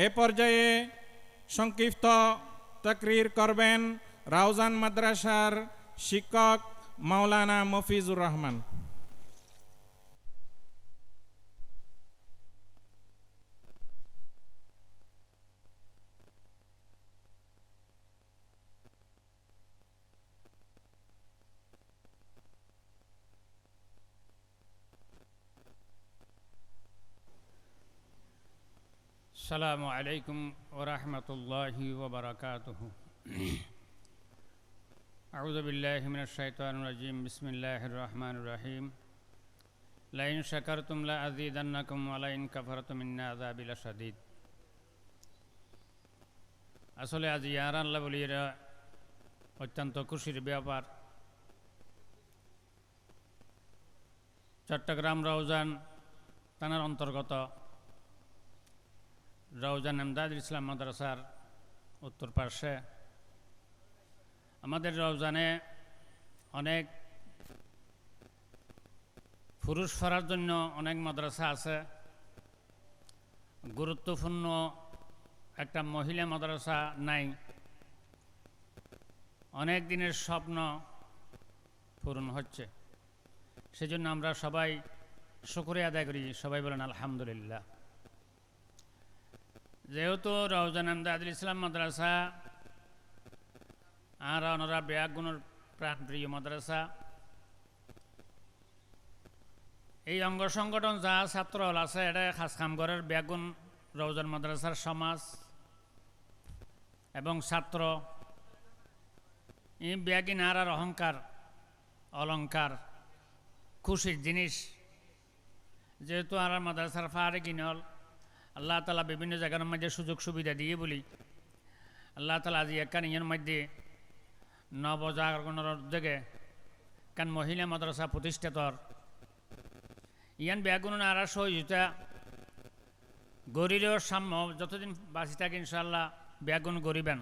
এ পর্যায়ে সংক্ষিপ্ত তাকরির করবেন রাউজান মাদ্রাসার শিক্ষক মাওলানা মফিজুর রহমান। আসসালামু আলাইকুম ওয়া রাহমাতুল্লাহি ওয়া বারাকাতুহু। আউযু বিল্লাহি মিনাশ শাইতানির রাজীম। বিসমিল্লাহির রহমানির রহিম। লাইন শাকারতুম লা আযীদান্নাকুম ওয়া লাইন কাফারতুম ইন্না আযাবি লাশাদীদ। আসলে আজ ইয়ারা আল্লাহ বলিরা অত্যন্ত খুশির ব্যাপার। চট্টগ্রাম রওজান থানার অন্তর্গত রওজান এমদাদুল ইসলাম মাদ্রাসার উত্তর পার্শ্বে আমাদের রওজানে অনেক পুরুষ পড়ার জন্য অনেক মাদ্রাসা আছে। গুরুত্বপূর্ণ একটা মহিলা মাদ্রাসা নাই। অনেক দিনের স্বপ্ন পূরণ হচ্ছে, সেজন্য আমরা সবাই শুকরিয়া আদায় করি। সবাই বলেন আলহামদুলিল্লাহ। যেহেতু রওজান এমদাদুল ইসলাম মাদ্রাসা আর ওনারা ব্যাগুনের প্রাণপ্রিয় মাদ্রাসা, এই অঙ্গ সংগঠন যা ছাত্র আছে এটা খাস কামগরের ব্যাগুন রওজান মাদ্রাসার সমাজ এবং ছাত্র এই ব্যাগিন আর অহংকার অলঙ্কার খুশির জিনিস। যেহেতু আর মাদ্রাসার ফারে কিনল আল্লাহ তালা বিভিন্ন জায়গার মধ্যে সুযোগ সুবিধা দিয়ে বলি আল্লাহ তালা আজি একান ইয়ের মধ্যে নবজাগরণের উদ্যোগে কান মহিলা মাদ্রাসা প্রতিষ্ঠাতর ইয়ান ব্যাগুন আর সহযোগিতা গরিলের সাম্য যতদিন বাঁচি থাকে ইনশাল্লাহ ব্যাগুন গরিবেন।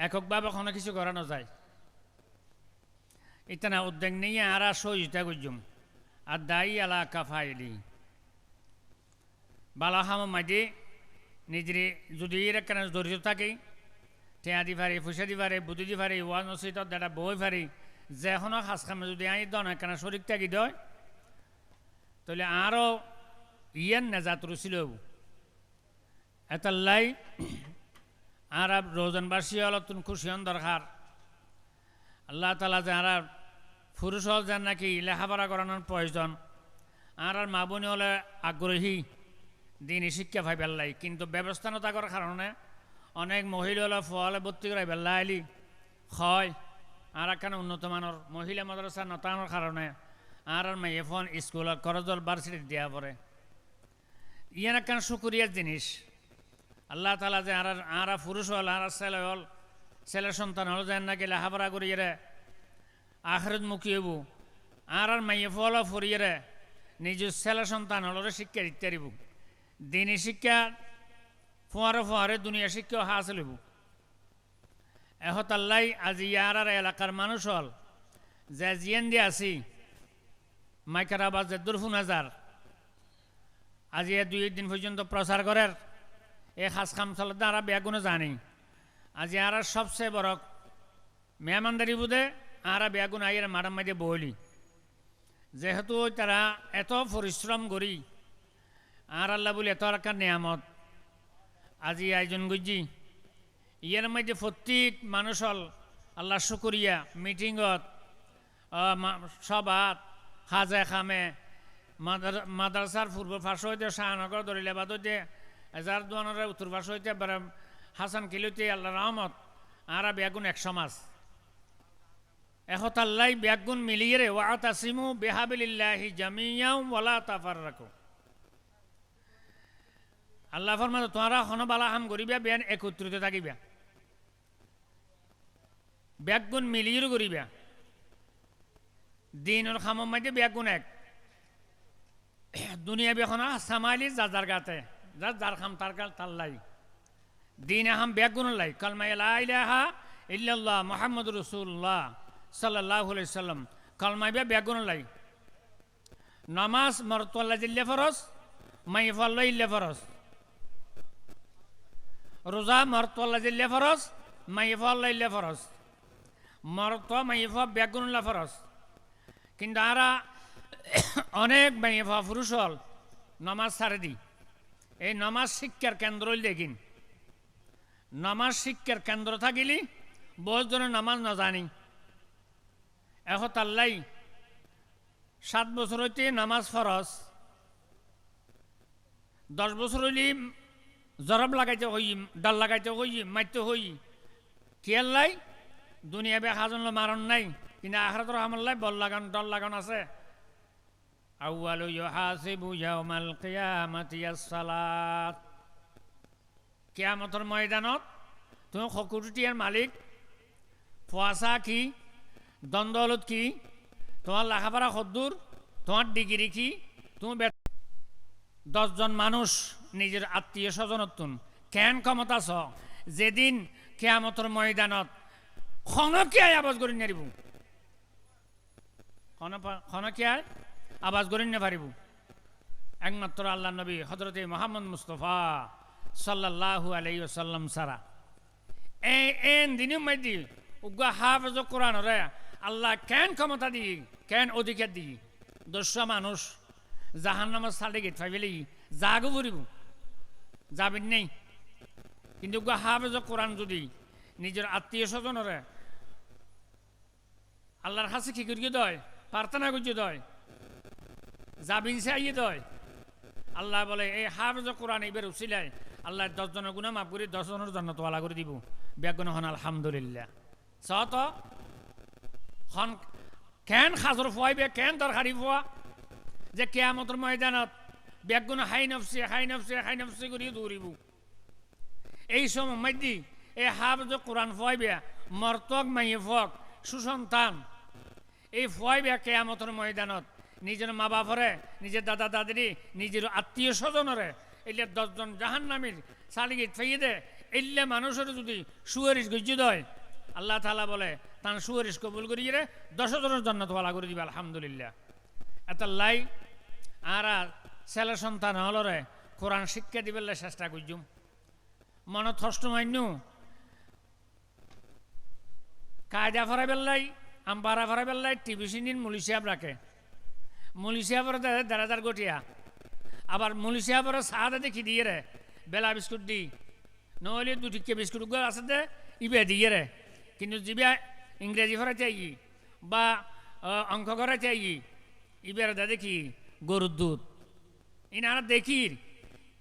এককভাবে কোনো কিছু করানো যায় ইতানা উদ্যোগ নিয়ে আর সহযোগিতা করজুম আর দায়ী আলা কাফাইলি বালাহাম মাঝে নিজের যদি এখানে জড়িত থাকি টেয়া দি পারি পয়সা দি পারে বুদ্ধি দি পারি ওয়াজ নসিত দাদা বই পারি যে এখনও খাস খামে যদি আই দন এখানে শরীর থাকি দয় তাহলে আরও ইয়ান নেজাত রুছিল এতাল্লাই আর রোজানবাসী অলতুন খুশি হন দরকার। আল্লাহ তালা যে আর পুরুষ হল যেন নাকি লেখাপড়া করানোর প্রয়োজন আর মা বোনি হলে আগ্রহী দিনই শিক্ষা পাই বেল্লাই, কিন্তু ব্যবস্থা না থাকার কারণে অনেক মহিলা হলে ফলে ভর্তি করে বেল্লা আইলি হয় আর একখানে উন্নত মানের মহিলা মাদ্রাসা নতানোর কারণে আর মেয়ে ফোন স্কুল কলেজল ভার্সিটি দেওয়া পড়ে। ইয়ান একখান শুকুরিয়ার জিনিস। আল্লাহ তালা যে আর পুরুষ হল আর ছেলে হল ছেলের সন্তান হল যেন নাকি লেখাপড়া করিয়ে আখরত মুখী হবু আর মেয়ে ফল ফুরিয়ে নিজের ছেলে সন্তান হলরে শিক্ষা দিতে পারিব। দিনই শিক্ষা ফোয়ারে ফোয়ারে দুনিয়া শিক্ষা হাসিল হইব। এহতাল্লাই আজি ইয়ার এলাকার মানুষ হল যে জিয়ান দিয়ে আছি মাইকারাবাদ যে দুরফুন হাজার আজি 2 দিন পর্যন্ত প্রচার করার এই খাস খাম চলতে আর বেগুনে জানি আজি আর সবচেয়ে বড় মেহমানদারি বুধে আর বেগুন আইয়ের মারাম মাঝে বইলি যেহেতু তারা এত পরিশ্রম করি আর আল্লাহ বলি এত একটা নিয়ামত আজি আয়োজন করছি ইয়ের মধ্যে প্রত্যেক মানুষ হল আল্লাহ শুকরিয়া মিটিংত সভাত হাজে খামে মাদ্রাসার পূর্ব পাশ হইতে শাহনগর দরিলে বাদ হইতে এজার দোয়ানের উত্তর পাশ হইতে হাসান কিলুতে আল্লাহ রহমত আর বেগুন এক সমাজ এহতাল্লাই বেগুন মিলিয়ে রে ওয়া তাসিমু বিহাবিলিল্লাহি জামিয়াও ওয়ালা তাফাররাকু। আল্লাহ ফরমান তোমরা হন বালা হাম করিবা বেন একত্রিত থাকিবা বেগুন মিলিয়ে করিবা দিনের খামের মধ্যে বেগুন এক দুনিয়া বেখন সামাইলি যার গাতে যার খাম তার কাল তাল্লাই দিন আহাম বেগুন লাই কালমা লা ইলাহা ইল্লাল্লাহ মুহাম্মাদুর রাসূলুল্লাহ সাল্লাল্লাহু আলাইহি সাল্লাম কালমা বেগুন লাই নামাজ মরতওয়াল্লা জিল্লে ফরজ মাই ফল্লা ইল্লে ফরজ রোজা মরতল্লা জিল্লে ফরজ মাইফল্লা ইল্লে ফরজ মরত মাইফ ব্যাগুল্লা ফরজ কিন্তু আরা অনেক মাইফ পুরুষ হল নমাজ ছাড়ে দি এই নমাজ শিক্ষার কেন্দ্র দেখিন নমাজ শিক্ষার কেন্দ্র থাকিলি বহু জনের নমাজ ন জানি এখন তাল্লাই 7 বছর হইতে নামাজ ফরজ 10 বছর হইলি জরব লাগাইতে হই ডাল লাগাইতে হই মারতে হই কিয়াল্লাই দুনিয়া বে হাজনলো মারণ নাই কিন্তু আখরাতর আমল্লাই বল লাগান ডল লাগান আছে আউয়ালু ইউহাসিবু ইয়াউমাল কিয়ামাতি আস-সালাত কিয়ামতের ময়দানত তুমি কোটির মালিক পয়সা কি দ্বন্দ্বলত কি তোমার লেখাপড়া কদ্দুর তোমার ডিগ্রি কি তুমি 10 জন মানুষ নিজের আত্মীয় স্বজনতুন কেন ক্ষমতা ছ যেদিন কিয়ামতের ময়দানত খনকিয়ায় আবাজ করি নারিব খনকিয়ায় আবাজ করি না পারিব একমাত্র আল্লাহ নবী হযরতে মুহাম্মদ মুস্তাফা সাল্লাল্লাহু আলাইহি ওয়াসাল্লাম সারা এন দিনের মধ্যে উগা হাফেজ কোরআন রে আল্লাহ কেন ক্ষমতা দি কেন অধিকার দি 200 মানুষ জাহান্নামের সার্টিফিকেট পাইবেলি জাগো ফুরিব যাবেন নেই কিন্তু হাফেজ কোরআন যদি নিজের আত্মীয় স্বজনরে আল্লাহর কাছে কি করিয়ে দেয় প্রার্থনা করিয়ে দেয় যাবিন চাইয়ে দেয় আল্লাহ বলে এই হাফেজ কোরআন এবার উচিলায় আল্লাহ 10 জনের গুনাহ মাফ করে 10 জনের জান্নাত ওয়ালা করে দিব বেগুন হন আলহামদুলিল্লাহ সত খন কেন খাজর ফুয়াইবে কেন দরকারি ফুয়া যে কিয়ামতের ময়দানত বেগুন হাই নফসি করে দৌড়িব এই সময় মধ্যে এই হাফেজ কোরআন ফুয়াইবে মর্তক মাইফক সুসন্তান এই ফুয়াইবে কিয়ামতের ময়দানত নিজের মা বাপরে নিজের দাদা দাদি নিজের আত্মীয় স্বজনরে এলে 10 জন জাহান্নামীর সালিগিত ফাইয়ে দে এলে মানুষের যদি সুয়ারিশ গজ্জি দেয় আল্লাহ তাআলা বলে তার সুয়ারিশ কবুল করিয়ে 10 জনের জান্নাত ওয়ালা করে দিবে আলহামদুলিল্লাহ এত লাই আর ছেলে সন্তান হলরে কোরআন শিক্ষা দিবেলে চেষ্টা করছুম মনত কষ্ট মাইনু কায়দা ফরাই বেল্লাই আম্বারা ফরাই বেল্লাই টিভি সিনির মুলিশিয়াব রাখে মুলিশিয়াবরে 1,000 গটিয়া আবার মুলিশিয়াবরে সাদা দেখি দিয়ে রে বেলা বিস্কুট দি নহলে 2 টিকে বিস্কুট আছে দে ইবে দিয়ে রে কিন্তু জিবা ইংরেজি ফরা চাই বা অঙ্ক করা চাই ইবের দেখি গরুর দুধ ইনারা দেখি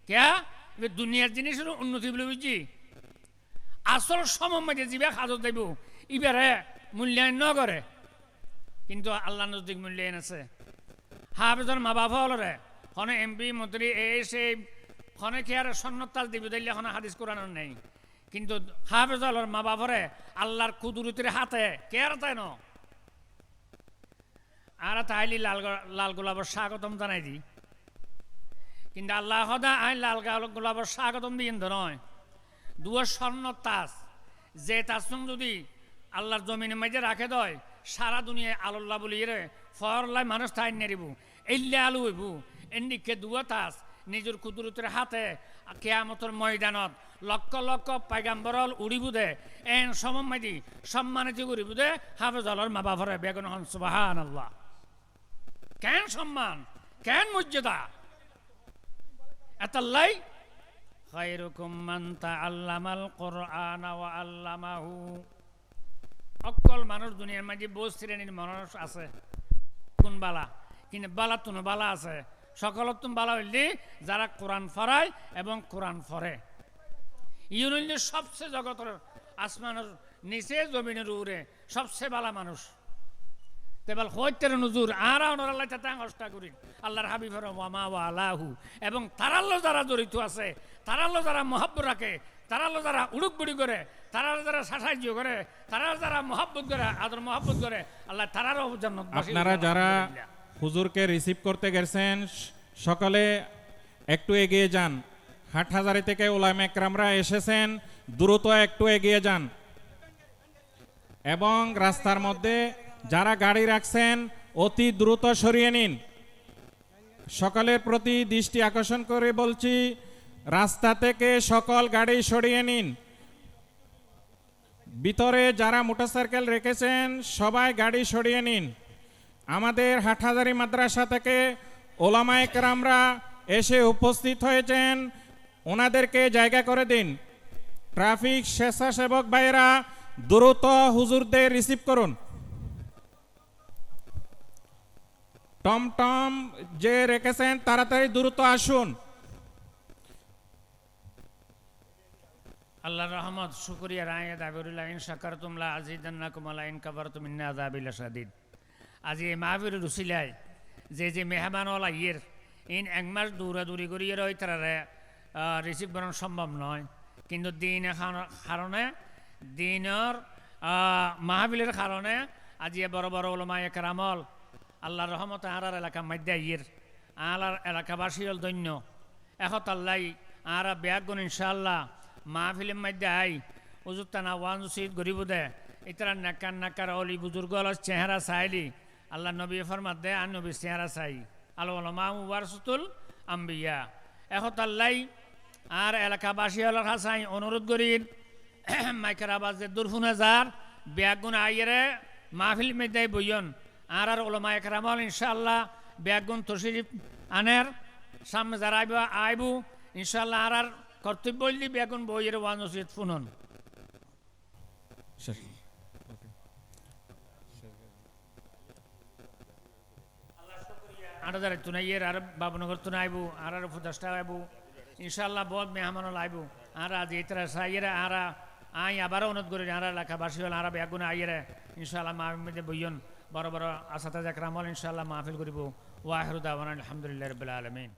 ক্যা এবার দুনিয়ার জিনিসের উন্নতি বলে বুঝছি আসল সময় জিবা খাজত দেব ইবারে মূল্যায়ন ন করে কিন্তু আল্লাহ নজদিক মূল্যায়ন আছে হাফেজর মা বাবা হলরে খনে এমপি মন্ত্রী এসে খনে খেয়ার সন্ন্যতাল দিবি দিলে খনে হাদিস কোরআন নেই কিন্তু হাফেজর মা বাপরে আল্লাহর কুদরতের হাতে কেয়ার তাই ন আর তাইলি লাল গোলাপের স্বাগতম জানাই দি কিন্তু আল্লাহ সদা আইন লাল গোলাপের স্বাগতম দিন নয় 2 স্বর্ণ তাজ যে তাজসং যদি আল্লাহর জমিনের মাঝে রাখে দয় সারা দুনিয়ায় আল্লাহ বলি রে ফরলাই মানুষ তাই নেরিব এল্লে আলু হইব এন্ডিকে 2 তাজ নিজের কুদরতের হাতে কিয়ামতের ময়দানত লক্ষ লক্ষ পাইগাম্বরল উড়িব দে এন সমমাদি সম্মানিত করিব দে হাফেজর মা বাপরে বেগুন হন সুবহানাল্লাহ কেন সম্মান কেন মর্যাদা এতাল্লাই খায়রুকুম মান তাআল্লামাল কুরআনা ওয়া আল্লামাহু অকল মানুষ দুনিয়ার মাঝে বহু শ্রেণীর মানুষ আছে কোন বালা কিন্তু বালা তুন বালা আছে সকলত তুমি বালা হইলে যারা কোরআন ফরায় এবং কোরআন ফরে ইউনিল সবচেয়ে জগতের আসমানের নিচে জমিনের উপরে সবচেয়ে বালা মানুষ তেবাল হইতের নজুর আর আল্লাহ তাতে চেষ্টা করি আল্লাহর হাবিবের ওয়ামা ওয়ালাহু এবং তারাল্লো যারা জড়িত আছে তারাল্লো যারা মহব্বত রাখে তারাল্লো যারা উড়ুক বুড়ি করে তারা যারা সাহায্য করে তারা যারা মহব্বত করে আদর মহব্বত করে আল্লাহ তারারও জান্নাত আপনারা যারা হুজুরকে রিসিভ করতে গেছেন সকলে একটু এগিয়ে যান হাটহাজারি থেকে উলামা একরামরা এসেছেন দ্রুত একটু এগিয়ে যান এবং রাস্তার মধ্যে যারা গাড়ি রাখছেন অতি দ্রুত সরিয়ে নিন সকলের প্রতি দৃষ্টি আকর্ষণ করে বলছি রাস্তা থেকে সকল গাড়ি সরিয়ে নিন। ভিতরে যারা মোটরসাইকেল রেখেছেন সবাই গাড়ি সরিয়ে নিন। আমাদের হাটহাজারী মাদ্রাসা থেকে ওলামায়ে কেরামরা এসে উপস্থিত হয়েছেন, ওনাদেরকে জায়গা করে দিন। ট্রাফিক স্বেচ্ছাসেবক ভাইয়েরা দ্রুত হুজুরদের রিসিভ করুন। টমটম যে রেখেছেন তাড়াতাড়ি দ্রুত আসুন। আল্লাহর রহমত শুকরিয়া রায় দাবিরুল্লাহ ইন শাকারতুম লা আযীদান্নাকুম ওয়া লা ইন কাফারতুম ইন্না আযাবি লাশাদীদ। আজি এই মাহফিলের রুসিলায় যে মেহমান ওলা ইয়ের ইন এক মাস দৌড়াদৌড়ি করিয়ে রই তারা রিসিভ করানো সম্ভব নয়, কিন্তু দিন কারণে দিনের মাহফিলের কারণে আজি বড় বড় ওলামায়ে কেরামল আল্লাহর রহমতে আর এলাকা মধ্যে ইয়ের আলার এলাকাবাসী হল দৈন্য এখন আল্লাহ আর ব্যাগুন ইনশাআল্লাহ মাহফিলের মধ্যে আই উজুর টানা ওয়ান সিদ গরিব দে ইতারা নাকার নাকার অলি বুজুর্গ চেহারা চাইলি আল্লাহ নবী ফরমাত দে আর নবীর চেহারা চাই আল্লাহ ওয়ারসুতুল আম্বিয়া এখন আল্লাহ আর এলাকাবাসী হল হাসাই অনুরোধ করির মাইকের আবাজের দুরফুন হাজার ব্যাগুন আইয়েরে মাহফিল মধ্যে বইয়ন আর ওলামায়ে কেরামল ইনশাআল্লাহ ব্যাগুন তশরিফ আনের সামনে যারা আইবু ইনশাআল্লাহ আর কর্তব্য বললি বেগুন বইয়ের ওয়ান ওসিয়ত ফুনন। আট হাজার তুনাইয়ের আর বাবনগর তুনাইবু আর ফুদাসটা আইবু ইনশাআল্লাহ বহুত মেহমান আইবু আর আজ ইতরা সাইয়েরা আর আই আবার অনুরোধ করি আর এলাকাবাসী হল আর বেগুন আইয়েরে ইনশাআল্লাহ মাহফিলে বইয়ন বড় বড় আসাতাজ একরামল ইনশাআল্লাহ মাহফিল করিব। ওয়াহিরু দাওয়ানা আলহামদুলিল্লাহি রাব্বিল আলামিন।